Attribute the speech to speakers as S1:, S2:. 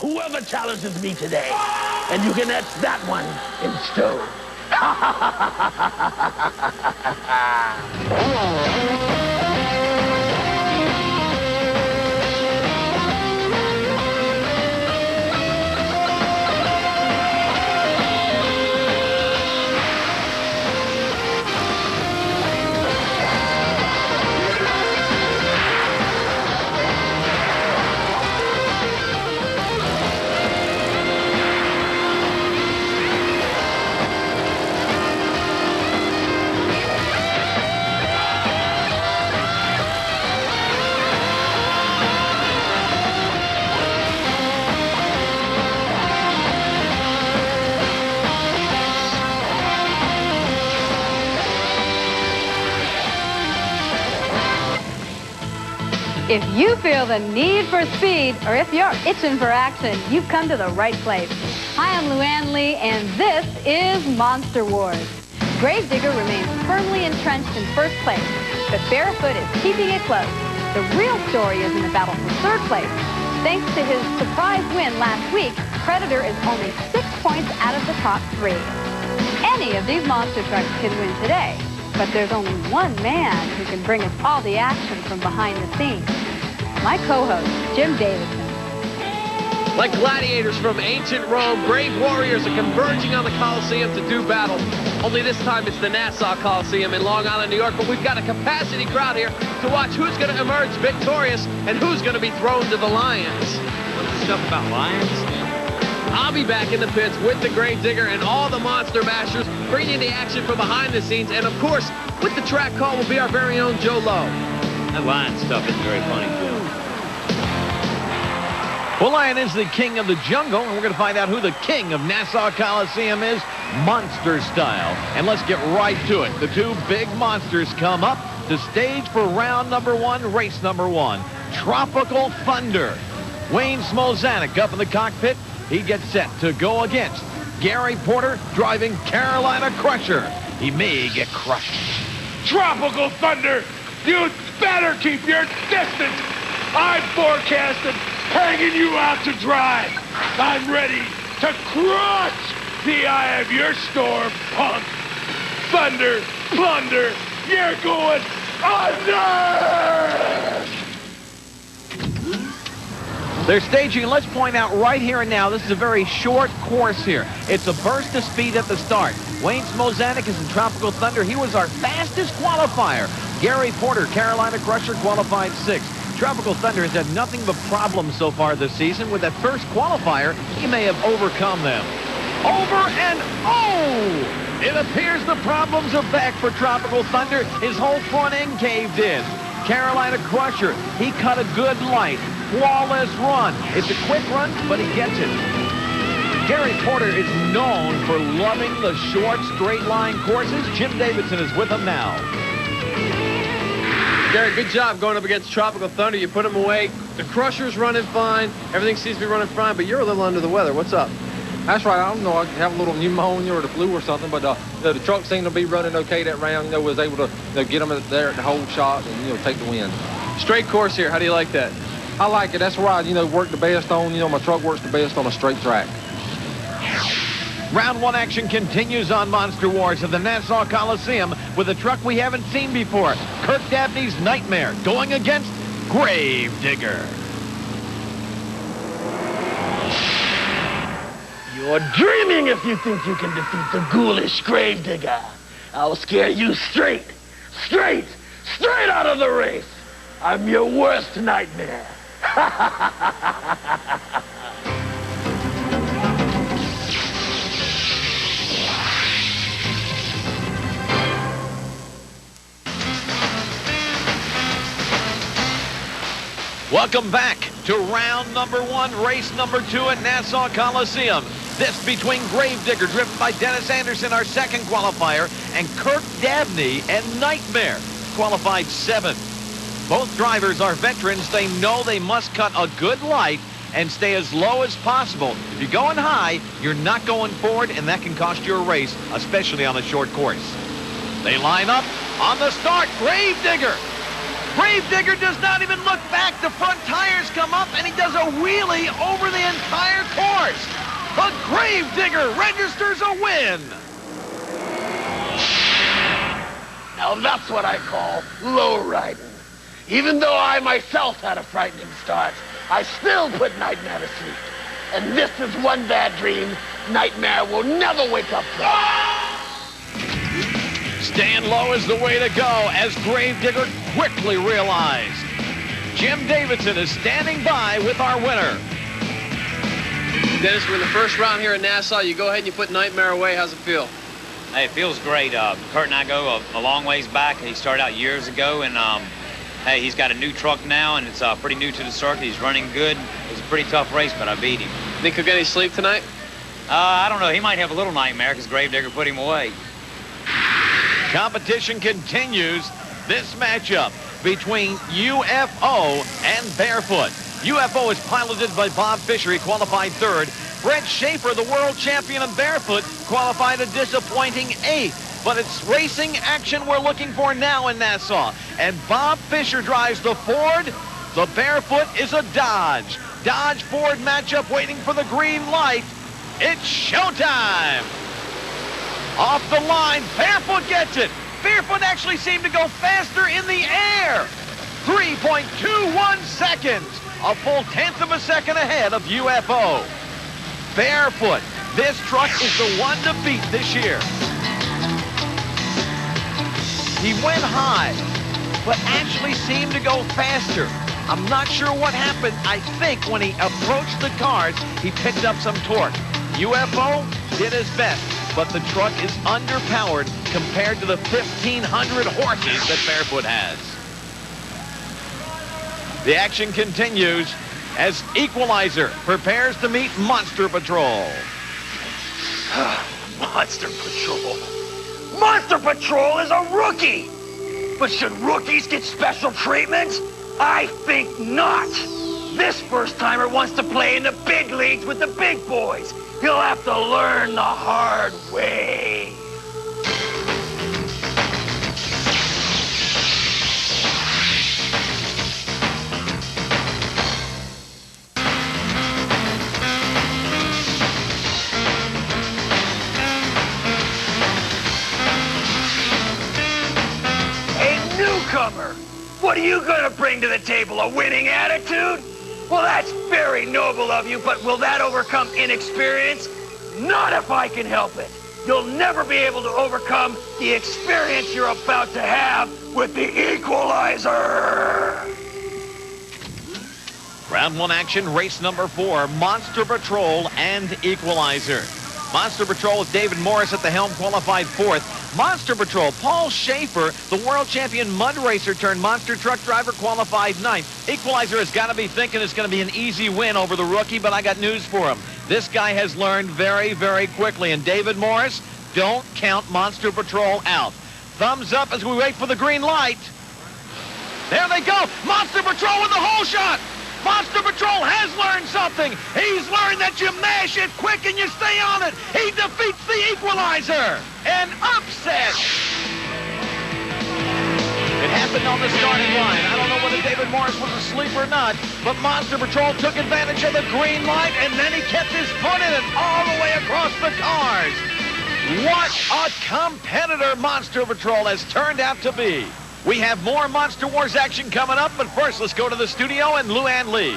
S1: whoever challenges me today, and you can etch that one in stone.
S2: If you feel the need for speed, or if you're itching for action, you've come to the right place. Hi, I'm Luann Lee, and this is Monster Wars. Gravedigger remains firmly entrenched in first place, but Barefoot is keeping it close. The real story is in the battle for third place. Thanks to his surprise win last week, Predator is only 6 points out of the top 3. Any of these monster trucks can win today, but there's only one man who can bring us all the action from behind the scenes. My co-host, Jim Davidson.
S3: Like gladiators from ancient Rome, brave warriors are converging on the Coliseum to do battle. Only this time it's the Nassau Coliseum in Long Island, New York, but we've got a capacity crowd here to watch who's going to emerge victorious and who's going to be thrown to the lions.
S4: What's the stuff about lions?
S3: I'll be back in the pits with the Gravedigger and all the Monster Bashers, bringing the action from behind the scenes. And, of course, with the track call will be our very own Joe Lowe.
S4: That lion stuff is very funny, too.
S5: Well, Lion is the king of the jungle, and we're going to find out who the king of Nassau Coliseum is, monster style. And let's get right to it. The two big monsters come up to stage for round number 1, race number 1. Tropical Thunder. Wayne Smozanik up in the cockpit. He gets set to go against Gary Porter driving Carolina Crusher. He may get crushed.
S6: Tropical Thunder, you'd better keep your distance. I'm forecasting hanging you out to dry. I'm ready to crush the eye of your storm, punk. Thunder, plunder, you're going under!
S5: They're staging, let's point out right here and now, this is a very short course here. It's a burst of speed at the start. Wayne Smozanik is in Tropical Thunder. He was our fastest qualifier. Gary Porter, Carolina Crusher, qualified 6th. Tropical Thunder has had nothing but problems so far this season. With that first qualifier, he may have overcome them. Over and oh! It appears the problems are back for Tropical Thunder. His whole front end caved in. Carolina Crusher, he cut a good light. Flawless run. It's a quick run, but he gets it. Gary Porter is known for loving the short, straight line courses. Jim Davidson is with him now.
S3: Gary, good job going up against Tropical Thunder. You put him away. The Crusher's running fine. Everything seems to be running fine, but you're a little under the weather. What's up?
S7: That's right. I don't know. I have a little pneumonia or the flu or something, but the truck seemed to be running okay that round. Was able to get them there at the whole shot and take the win.
S3: Straight course here. How do you like that?
S7: I like it. That's where I work the best on. My truck works the best on a straight track.
S5: Round 1 action continues on Monster Wars at the Nassau Coliseum with a truck we haven't seen before. Kirk Dabney's Nightmare going against Gravedigger.
S1: You're dreaming if you think you can defeat the ghoulish Gravedigger. I'll scare you straight out of the race. I'm your worst nightmare.
S5: Welcome back to round number 1, race number 2 at Nassau Coliseum. This between Gravedigger, driven by Dennis Anderson, our second qualifier, and Kirk Dabney and Nightmare, qualified 7th. Both drivers are veterans. They know they must cut a good light and stay as low as possible. If you're going high, you're not going forward, and that can cost you a race, especially on a short course. They line up on the start. Gravedigger Gravedigger does not even look back. The front tires come up, and he does a wheelie over the entire course. The Gravedigger registers a win.
S1: Now that's what I call low riding. Even though I myself had a frightening start, I still put Nightmare to sleep. And this is one bad dream Nightmare will never wake up from.
S5: Staying low is the way to go, as Gravedigger quickly realized. Jim Davidson is standing by with our winner.
S3: Dennis, we're in the first round here in Nassau. You go ahead and you put Nightmare away. How's it feel?
S4: Hey, it feels great. Kurt and I go a long ways back. He started out years ago, and hey, he's got a new truck now, and it's pretty new to the circuit. He's running good. It was a pretty tough race, but I beat him.
S3: Think he'll get any sleep tonight?
S4: I don't know. He might have a little nightmare because Gravedigger put him away.
S5: Competition continues. This matchup between UFO and Barefoot. UFO is piloted by Bob Fisher. He qualified third. Brett Schaefer, the world champion of Barefoot, qualified a disappointing 8th. But it's racing action we're looking for now in Nassau. And Bob Fisher drives the Ford. The Barefoot is a Dodge. Dodge-Ford matchup waiting for the green light. It's showtime. Off the line, Barefoot gets it. Barefoot actually seemed to go faster in the air. 3.21 seconds. A full 1/10 of a second ahead of UFO. Barefoot, this truck is the one to beat this year. He went high, but actually seemed to go faster. I'm not sure what happened. I think when he approached the cars, he picked up some torque. UFO did his best, but the truck is underpowered compared to the 1,500 horses that Barefoot has. The action continues as Equalizer prepares to meet Monster Patrol.
S1: Monster Patrol. Monster Patrol is a rookie! But should rookies get special treatment? I think not. This first-timer wants to play in the big leagues with the big boys. He'll have to learn the hard way. What are you gonna bring to the table, a winning attitude? Well, that's very noble of you, but will that overcome inexperience? Not if I can help it. You'll never be able to overcome the experience you're about to have with the Equalizer.
S5: Round 1 action, race number 4, Monster Patrol and Equalizer. Monster Patrol with David Morris at the helm, qualified 4th. Monster Patrol, Paul Schaefer, the world champion mud racer turned monster truck driver, qualified 9th. Equalizer has got to be thinking it's going to be an easy win over the rookie, but I got news for him. This guy has learned very, very quickly. And David Morris, don't count Monster Patrol out. Thumbs up as we wait for the green light. There they go. Monster Patrol with the hole shot. Monster Patrol has learned something. He's learned that you mash it quick and you stay on it. He defeats the Equalizer. An upset. It happened on the starting line. I don't know whether David Morris was asleep or not, but Monster Patrol took advantage of the green light, and then he kept his foot in it all the way across the cars. What a competitor Monster Patrol has turned out to be. We have more Monster Wars action coming up, but first let's go to the studio and Luann Lee.